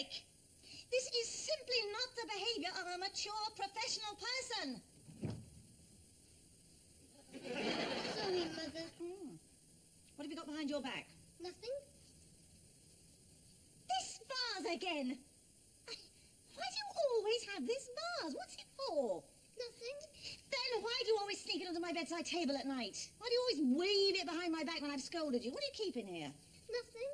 Eric. This is simply not the behaviour of a mature professional person. Sorry, Mother. What have you got behind your back? Nothing. This vase again. Why do you always have this vase? What's it for? Nothing. Then why do you always sneak it under my bedside table at night? Why do you always wave it behind my back when I've scolded you? What do you keep in here? Nothing.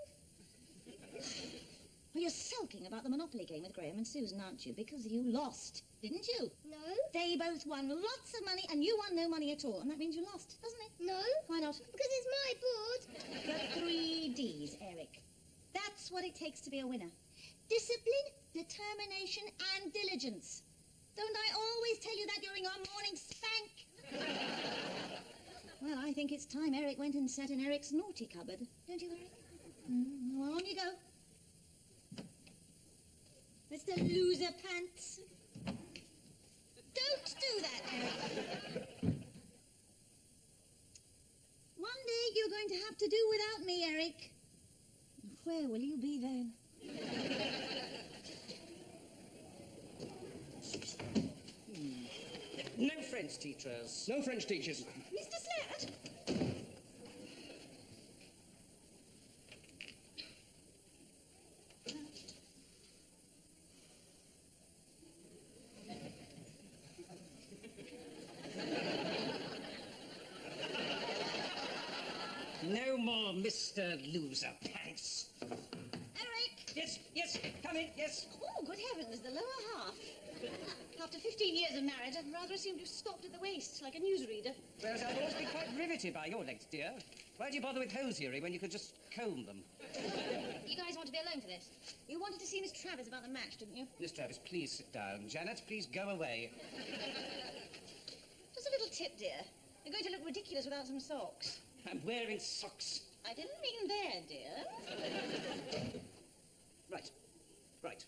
Well, you're sulking about the Monopoly game with Graham and Susan, aren't you? Because you lost, didn't you? No. They both won lots of money and you won no money at all. And that means you lost, doesn't it? No. Why not? Because it's my board. The 3 Ds, Eric. That's what it takes to be a winner. Discipline, determination and diligence. Don't I always tell you that during our morning spank? Well, I think it's time Eric went and sat in Eric's naughty cupboard. Don't you, Eric? Well, on you go. Mr. Loser Pants. Don't do that, Eric. One day you're going to have to do without me, Eric. Where will you be then? No French teachers. No French teachers. Mr. Slatt? No more Mr. Loser Pants. Eric! Yes, come in, yes. Oh, good heavens, the lower half. After 15 years of marriage, I'd rather assumed you stopped at the waist, like a newsreader. Whereas I've always been quite riveted by your legs, dear. Why do you bother with hosiery when you could just comb them? You guys want to be alone for this? You wanted to see Miss Travers about the match, didn't you? Miss Travis, please sit down. Janet, please go away. Just a little tip, dear. You're going to look ridiculous without some socks. I'm wearing socks. I didn't mean there, dear. Right.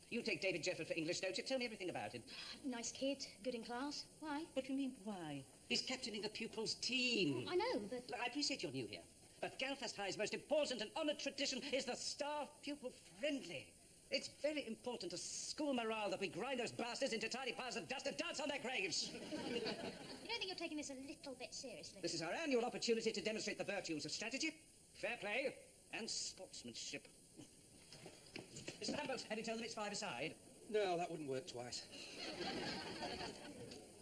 You take David Jefford for English, don't you? Tell me everything about him. Nice kid, good in class. Why? What do you mean, why? He's captaining the pupils' team. I know, but... Look, I appreciate you're new here, but Galfast High's most important and honoured tradition is the staff pupil friendly. It's very important to school morale that we grind those bastards into tiny piles of dust and dance on their graves. You don't think you're taking this a little bit seriously? This is our annual opportunity to demonstrate the virtues of strategy, fair play, and sportsmanship. Mr. Lambert, have you told them it's 5 aside? No, that wouldn't work twice.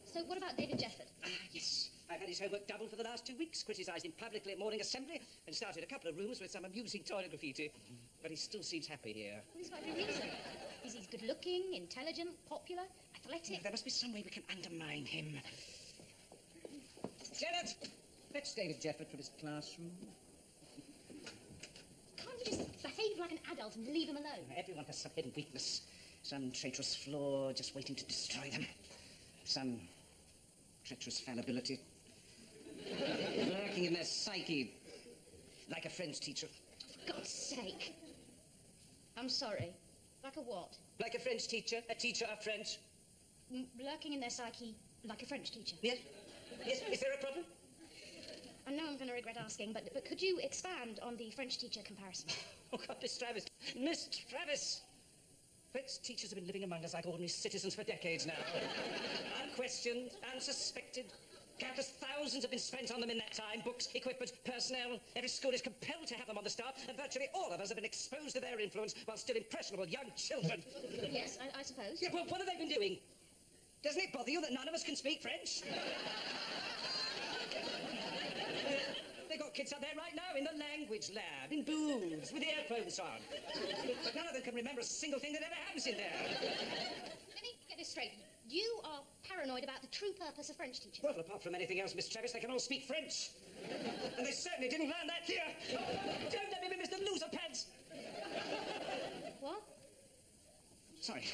So what about David Jefford? Yes. I've had his homework doubled for the last 2 weeks, criticised him publicly at morning assembly, and started a couple of rooms with some amusing toilet graffiti. But he still seems happy here. Well, he's got every reason. He's good-looking, intelligent, popular, athletic. There must be some way we can undermine him. Janet, fetch David Jefford from his classroom. Can't you just behave like an adult and leave him alone? Everyone has some hidden weakness, some traitorous flaw just waiting to destroy them, some treacherous fallibility lurking in their psyche, like a French teacher. For God's sake. I'm sorry. Like a what? Like a French teacher, a teacher of French. Lurking in their psyche, like a French teacher. Yes? Yes? Is there a problem? I know I'm going to regret asking, but could you expand on the French teacher comparison? Oh, God, Miss Travis. Miss Travis! French teachers have been living among us like ordinary citizens for decades now. Unquestioned, unsuspected. Countless thousands have been spent on them in that time. Books, equipment, personnel. Every school is compelled to have them on the staff, and virtually all of us have been exposed to their influence while still impressionable young children. Yes, I suppose. Yeah, well, what have they been doing? Doesn't it bother you that none of us can speak French? They've got kids out there right now in the language lab, in booths, with earphones on. But none of them can remember a single thing that ever happens in there. Let me get this straight. You are paranoid about the true purpose of French teaching. Well, apart from anything else, Miss Travis, they can all speak French. And they certainly didn't learn that here. Don't let me be Mr. Loser Pants. What? Sorry.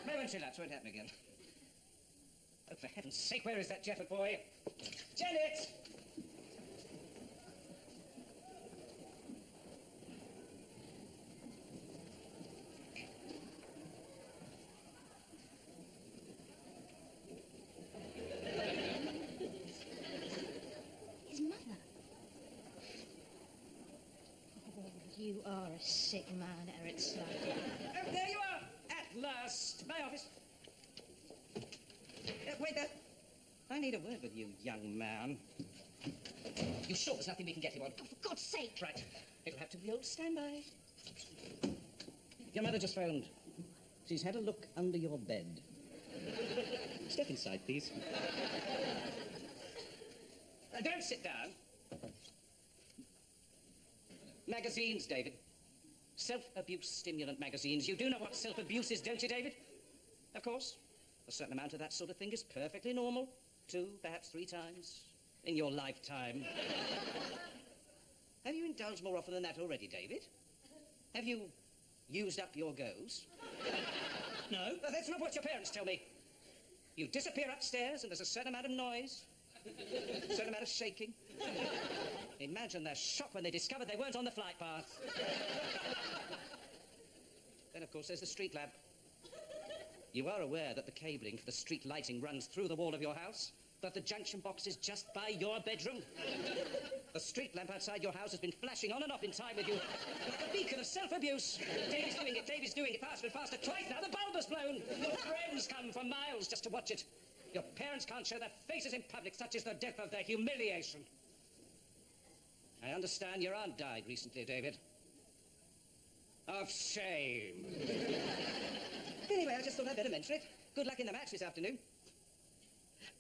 Momentary lapse won't happen again. Oh, for heaven's sake, where is that Jefford boy? Janet! His mother. Oh, you are a sick man, Eric Slack. Oh, there you are! At last! My office. Wait there. I need a word with you, young man. You sure there's nothing we can get you on? Oh, for God's sake! Right. It'll have to be old standby. Your mother just phoned. She's had a look under your bed. Step inside, please. Don't sit down. Magazines, David. Self-abuse stimulant magazines. You do know what self-abuse is, don't you, David? Of course. A certain amount of that sort of thing is perfectly normal. 2, perhaps 3 times in your lifetime. Have you indulged more often than that already, David? Have you used up your goes? No? That's not what your parents tell me. You disappear upstairs and there's a certain amount of noise, a certain amount of shaking. Imagine their shock when they discovered they weren't on the flight path. Then, of course, there's the street lamp. You are aware that the cabling for the street lighting runs through the wall of your house, but the junction box is just by your bedroom. The street lamp outside your house has been flashing on and off in time with you like a beacon of self-abuse. David's doing it, David's doing it, faster and faster. Twice now, the bulb has blown. Your friends come for miles just to watch it. Your parents can't show their faces in public, such is the depth of their humiliation. I understand your aunt died recently, David. Of shame. Anyway, I just thought I'd better mention it. Good luck in the match this afternoon.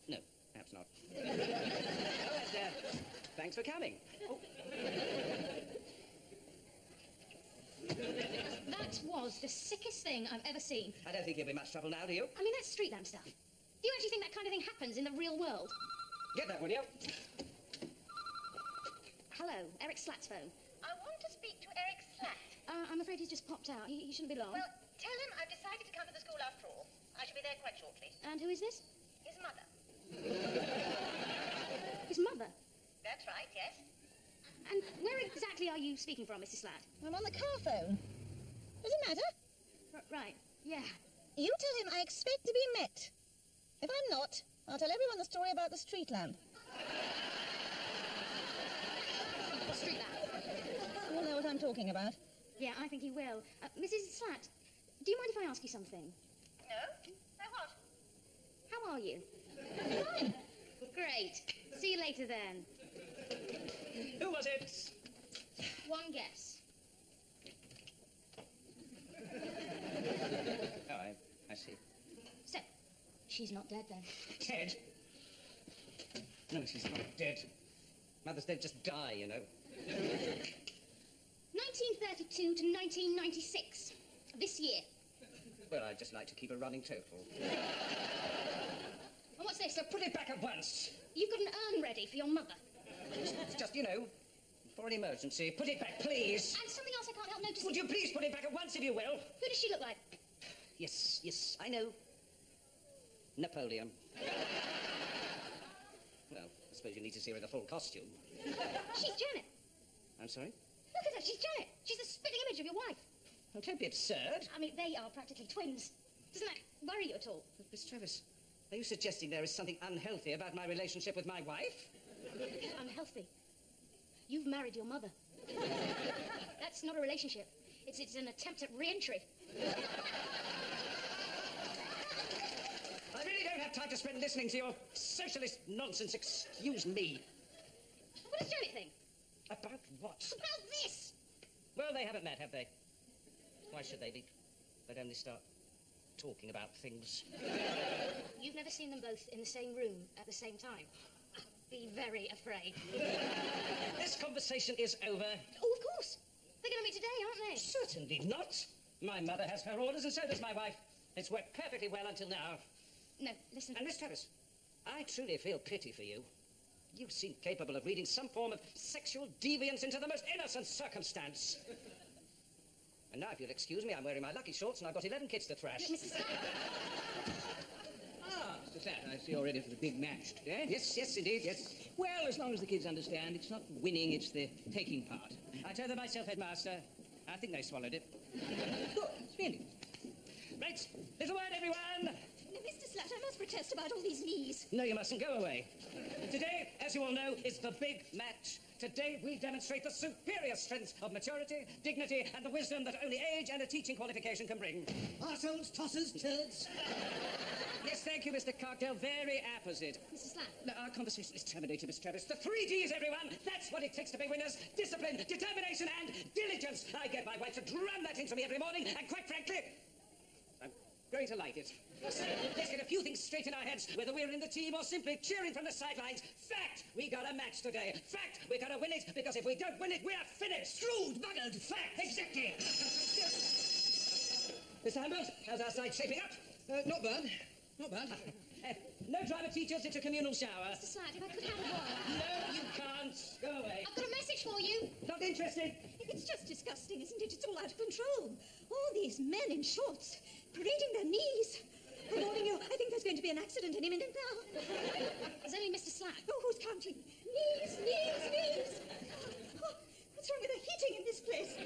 No, perhaps not. Thanks for coming. Oh. That was the sickest thing I've ever seen. I don't think you'll be much trouble now, do you? I mean, that's street lamp stuff. Do you actually think that kind of thing happens in the real world? Get that, will you? Hello, Eric Slatt's phone. I want to speak to Eric Slatt. I'm afraid he's just popped out. He shouldn't be long. Well, tell him I've decided to come to the school after all. I shall be there quite shortly. And who is this? His mother. His mother? That's right, yes. And where exactly are you speaking from, Mrs. Slatt? I'm on the car phone. Does it matter? Right, yeah. You tell him I expect to be met. If I'm not, I'll tell everyone the story about the street lamp. What street lamp? You'll know what I'm talking about. Yeah, I think he will. Mrs. Slatt, do you mind if I ask you something? No? No what? How are you? Fine. Great. See you later then. Who was it? One guess. Oh, I see. So, she's not dead then. Dead? No, she's not dead. Mothers don't just die, you know. 1932 to 1996. This year. Well, I'd just like to keep a running total. And what's this? So put it back at once. You've got an urn ready for your mother. It's just, you know, for an emergency. Put it back, please. And something else I can't help noticing. Would you please put it back at once, if you will? Who does she look like? Yes, I know. Napoleon. Well, I suppose you need to see her in the full costume. She's Janet. I'm sorry? Look at her, she's Janet. She's the spitting image of your wife. Oh, don't be absurd. I mean, they are practically twins. Doesn't that worry you at all? Miss Travis, are you suggesting there is something unhealthy about my relationship with my wife? Unhealthy. You've married your mother. That's not a relationship. It's an attempt at re-entry. I really don't have time to spend listening to your socialist nonsense. Excuse me. What does Janet think? About what? About this! Well, they haven't met, have they? Why should they be? They'd only start talking about things. You've never seen them both in the same room at the same time. Be very afraid. This conversation is over. Oh, of course. They're going to meet today, aren't they? Certainly not. My mother has her orders, and so does my wife. It's worked perfectly well until now. No, listen. And Miss Travis, I truly feel pity for you. You seem capable of reading some form of sexual deviance into the most innocent circumstance. And now, if you'll excuse me, I'm wearing my lucky shorts and I've got 11 kids to thrash. Mrs. Slatt. Ah, Mr. Slatt, I see you're ready for the big match today. Yes, indeed, yes. Well, as long as the kids understand, it's not winning, it's the taking part. I told them myself, Headmaster. I think they swallowed it. Good, really. Right, little word, everyone. Mr. Slatt, I must protest about all these knees. No, you mustn't. Go away. Today, as you all know, is the big match. Today we demonstrate the superior strength of maturity, dignity, and the wisdom that only age and a teaching qualification can bring. Arseholes, tossers, turds. Yes, thank you, Mr. Cocktail. Very apposite. Mr. Slatt. No, our conversation is terminated, Miss Travis. The 3 Ds, everyone! That's what it takes to be winners. Discipline, determination, and diligence. I get my wife to drum that into me every morning, and quite frankly, I'm going to like it. So, let's get a few things straight in our heads, whether we're in the team or simply cheering from the sidelines. Fact, we got a match today. Fact, we're going to win it, because if we don't win it, we're finished. Screwed, buggered. Fact, exactly. Mr. Humboldt, how's our side shaping up? Not bad. Not bad. No driver teachers, it's a communal shower. Mr. Slatt, if I could have a word. No, you can't. Go away. I've got a message for you. Not interested. It's just disgusting, isn't it? It's all out of control. All these men in shorts, parading their knees. I'm warning you, I think there's going to be an accident any minute now. There's only Mr. Slatt. Oh, who's counting? Knees, knees, knees. Oh, what's wrong with the heating in this place?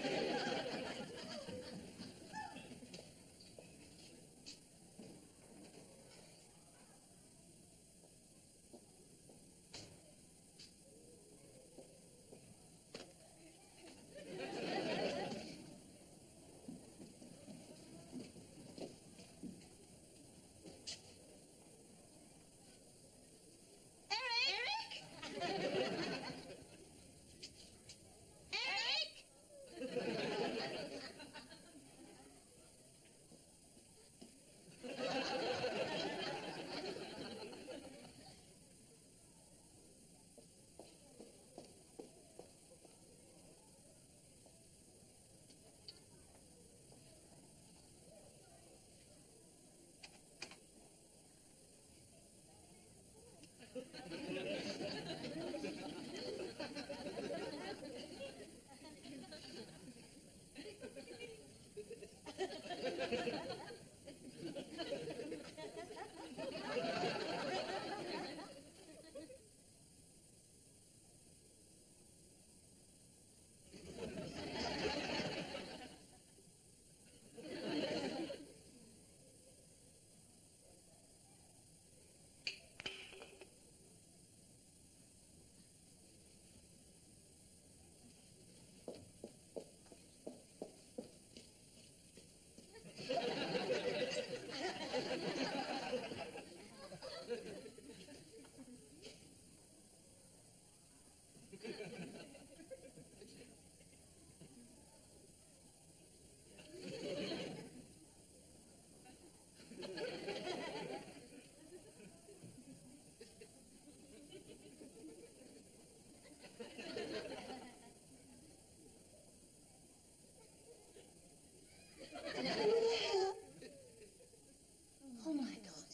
Oh, my God.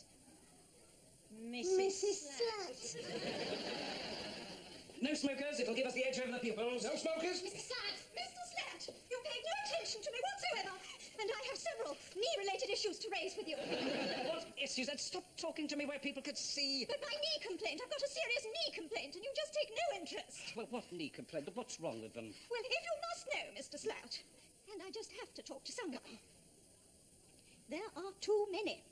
Mrs. Slatt. No smokers, it'll give us the edge over the pupils. No smokers? Mr. Slatt. Mr. Slatt, you paid no attention to me whatsoever, and I have several knee-related issues to raise with you. What issues? And stop talking to me where people could see. But my knee complaint, I've got a serious knee complaint, and you just take no interest. Well, what knee complaint? What's wrong with them? Well, if you must know, Mr. Slatt, and I just have to talk to someone, there are too many.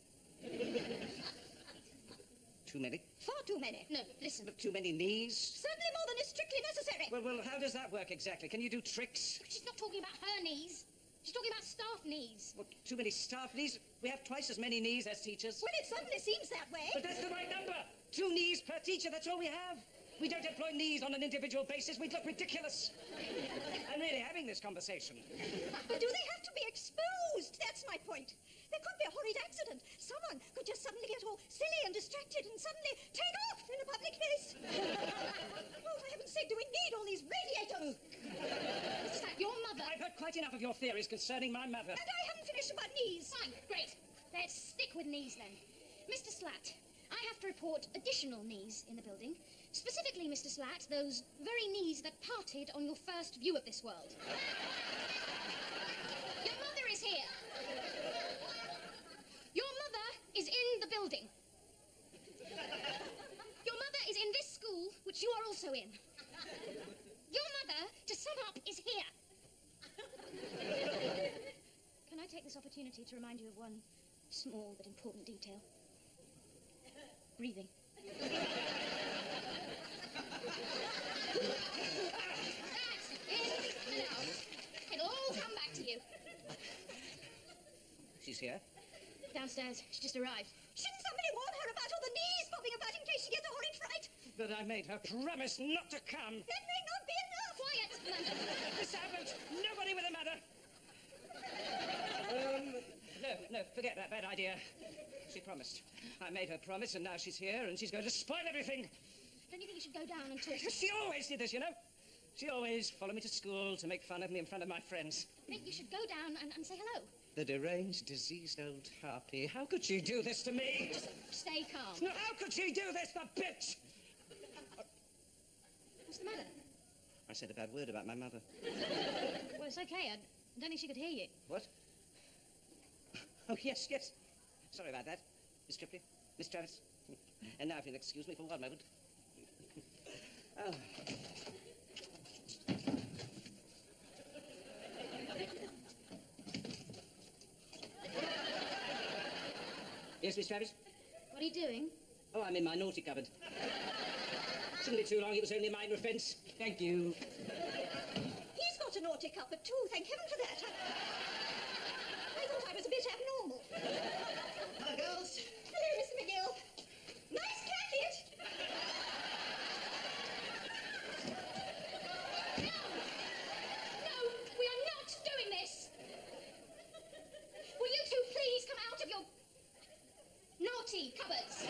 Too many? Far too many. No, listen. But too many knees? Certainly more than is strictly necessary. Well, how does that work exactly? Can you do tricks? She's not talking about her knees. She's talking about staff knees. What, too many staff knees? We have twice as many knees as teachers. Well, it certainly seems that way. But that's the right number. 2 knees per teacher, that's all we have. We don't employ knees on an individual basis. We'd look ridiculous. I'm really having this conversation. But do they have to be exposed? That's my point. There could be a horrid accident. Someone could just suddenly get all silly and distracted and suddenly take off in a public place. Oh, for heaven's sake, do we need all these radiators? Mr. Slatt, your mother... I've heard quite enough of your theories concerning my mother. And I haven't finished about knees. Fine, great. Let's stick with knees then. Mr. Slatt, I have to report additional knees in the building. Specifically, Mr. Slatt, those very knees that parted on your first view of this world. Your mother is here. Your mother is in the building. Your mother is in this school, which you are also in. Your mother, to sum up, is here. Can I take this opportunity to remind you of one small but important detail? Breathing. she's here. Downstairs. She just arrived. Shouldn't somebody warn her about all the knees popping about in case she gets a horrid fright? But I made her promise not to come. That may not be enough. Quiet, Amanda. Miss Abbott, nobody with a mother. No, forget that bad idea. She promised. I made her promise, and now she's here, and she's going to spoil everything. Don't you think you should go down and talk to her? She always did this, you know. She always followed me to school to make fun of me in front of my friends. I think you should go down and say hello. The deranged, diseased old harpy. How could she do this to me? Just stay calm. No, how could she do this, the bitch? What's the matter? I said a bad word about my mother. Well, it's okay. I don't think she could hear you. What? Oh, yes. Sorry about that. Miss Tripley, Miss Travis. And now if you'll excuse me for one moment. Oh. Yes, Miss Travis? What are you doing? Oh, I'm in my naughty cupboard. Shouldn't be too long. It was only a minor offence. Thank you. He's got a naughty cupboard too, thank heaven for that. I thought I was a bit abnormal. Hello, girls. Hello, Mr. McGill. Nice jacket. No, we are not doing this. Will you two please come out of your naughty cupboards?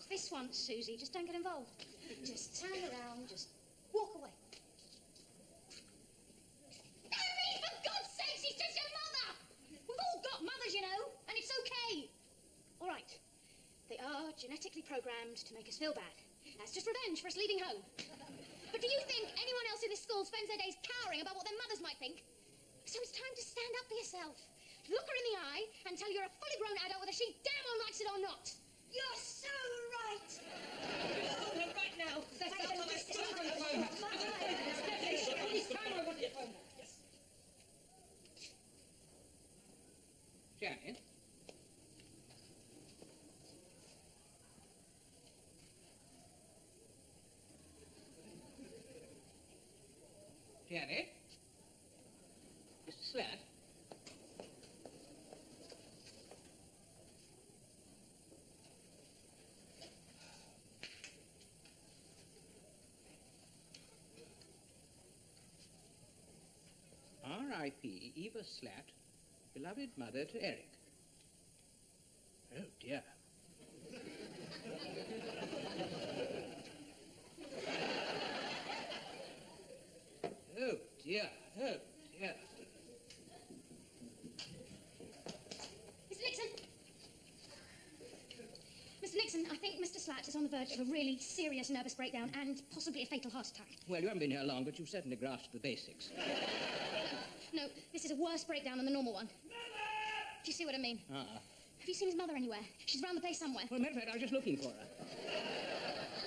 This once, Susie, just don't get involved. Just turn around, just walk away. Harry, for God's sake, she's just your mother! We've all got mothers, you know, and it's okay. All right, they are genetically programmed to make us feel bad. That's just revenge for us leaving home. But do you think anyone else in this school spends their days cowering about what their mothers might think? So it's time to stand up for yourself. Look her in the eye and tell her you're a fully grown adult whether she damn well likes it or not. You're so right. Oh, no, right now. That's not what I still on the phone. Please, time I want your phone. Yes. Janet? Janet? Mr. Slat? R.I.P. Eva Slat, beloved mother to Eric. Oh, dear. Oh, dear. Oh, dear. Mr. Nixon! Mr. Nixon, I think Mr. Slat is on the verge of a really serious nervous breakdown and possibly a fatal heart attack. Well, you haven't been here long, but you've certainly grasped the basics. No, this is a worse breakdown than the normal one. Do you see what I mean? Ah. Have you seen his mother anywhere? She's around the place somewhere. Well, matter of fact, I was just looking for her.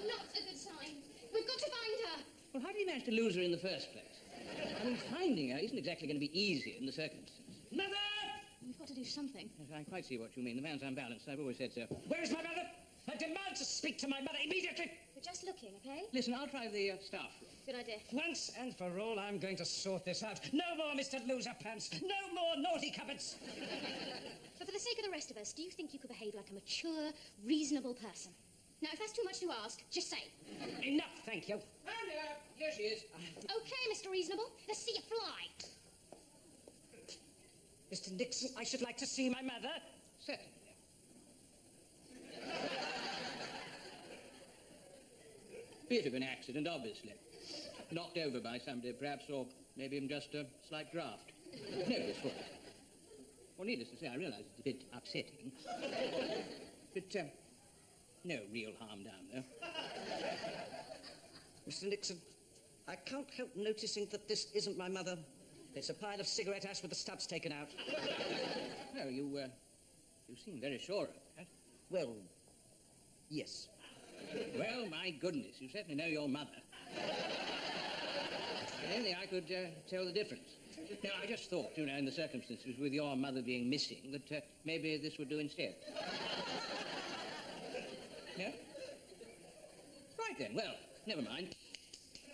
Not a good sign. We've got to find her. Well, how did you manage to lose her in the first place? I mean, finding her isn't exactly going to be easy in the circumstances. Mother! We've got to do something. Yes, I quite see what you mean. The man's unbalanced. I've always said so. Where is my mother? I demand to speak to my mother immediately. We're just looking, okay? Listen, I'll try the staff room. Good idea. Once and for all, I'm going to sort this out. No more Mr. Loser Pants. No more naughty cupboards. But for the sake of the rest of us, do you think you could behave like a mature, reasonable person? Now, if that's too much to ask, just say. Enough, thank you. Anna! Here she is. Okay, Mr. Reasonable. Let's see you fly. Mr. Nixon, I should like to see my mother. Certainly. Bit of an accident, obviously. Knocked over by somebody, perhaps, or maybe even just a slight draft. Nobody's fault. Well, needless to say, I realise it's a bit upsetting. But, no real harm down there. Mr. Nixon, I can't help noticing that this isn't my mother. It's a pile of cigarette ash with the stubs taken out. Well, you seem very sure of that. Well, yes. Well, my goodness, you certainly know your mother. If only I could tell the difference. No, I just thought, you know, in the circumstances with your mother being missing, that maybe this would do instead. No? Right then, well, never mind.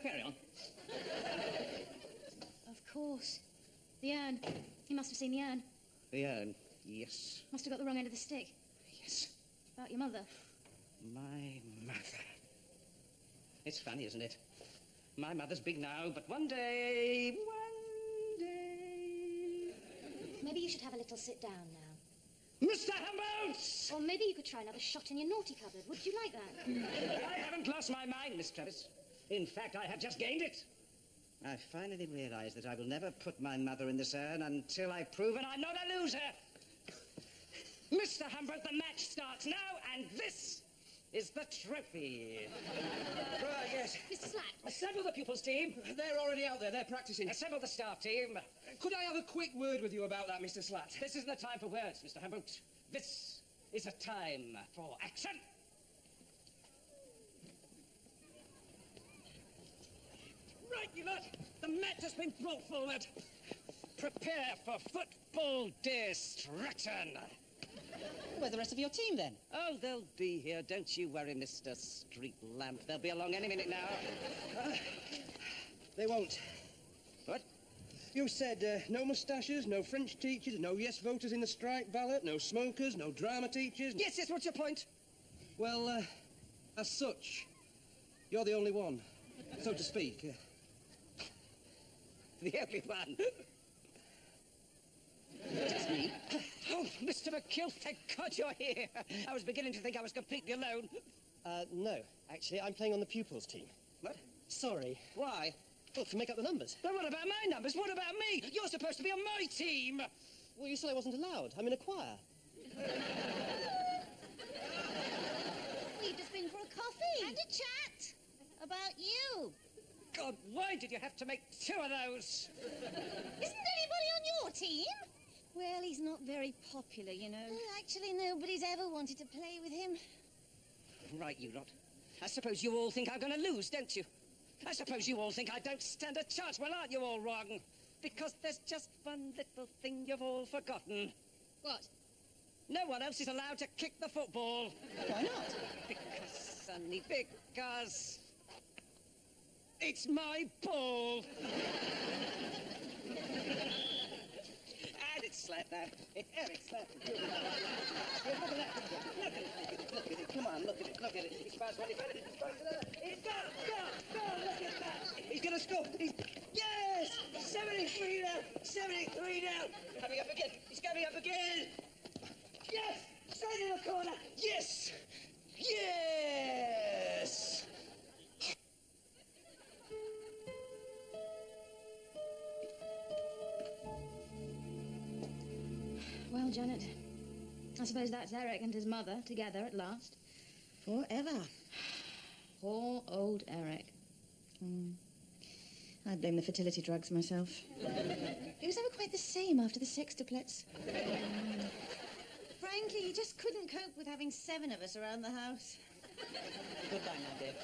Carry on. Of course. The urn. You must have seen the urn. The urn, yes. Must have got the wrong end of the stick. Yes. About your mother. My mother. It's funny, isn't it? My mother's big now, but one day... Maybe you should have a little sit down now. Mr. Humboldt! Or maybe you could try another shot in your naughty cupboard. Would you like that? I haven't lost my mind, Miss Travis. In fact, I have just gained it. I finally realize that I will never put my mother in this urn until I've proven I'm not a loser. Mr. Humboldt, the match starts now, and this is the trophy. Right, yes. Mr. Slack. Assemble the pupils team. They're already out there. They're practicing. Assemble the staff team. Could I have a quick word with you about that, Mr. Slat? This isn't a time for words, Mr. Humboldt. This is a time for action. Right, you lot. The mat has been brought forward. Prepare for football destruction. Where's the rest of your team, then? Oh, they'll be here. Don't you worry, Mr. Street Lamp. They'll be along any minute now. They won't. What? You said no moustaches, no French teachers, no yes voters in the strike ballot, no smokers, no drama teachers. Yes, what's your point? Well, as such, you're the only one, so to speak. The only one. Just me. Oh, Mr. McKill, thank God you're here. I was beginning to think I was completely alone. No. Actually, I'm playing on the pupils team. What? Sorry. Why? Well, to make up the numbers. But what about my numbers? What about me? You're supposed to be on my team. Well, you said I wasn't allowed. I'm in a choir. We've just been for a coffee. And a chat. About you. God, why did you have to make two of those? Isn't anybody on your team? Well, he's not very popular, you know. Actually, nobody's ever wanted to play with him. Right, you lot. I suppose you all think I'm going to lose, don't you? I suppose you all think I don't stand a chance. Well, aren't you all wrong? Because there's just one little thing you've all forgotten. What? No one else is allowed to kick the football. Why not? Because, Sonny, because... it's my ball. And it's slapped now. It's slapped. Look at that. Look at it. Come on, look at it. He's past one. He's go, look at that. He's going to score. Yes! 73 now. 73 now. Coming up again. He's coming up again. Yes! Straight in the corner. Yes! Yes! Well, Janet, I suppose that's Eric and his mother together at last. Forever. Poor old Eric. I blame the fertility drugs myself. He was never quite the same after the sextuplets. Frankly, he just couldn't cope with having 7 of us around the house. Goodbye now, dear.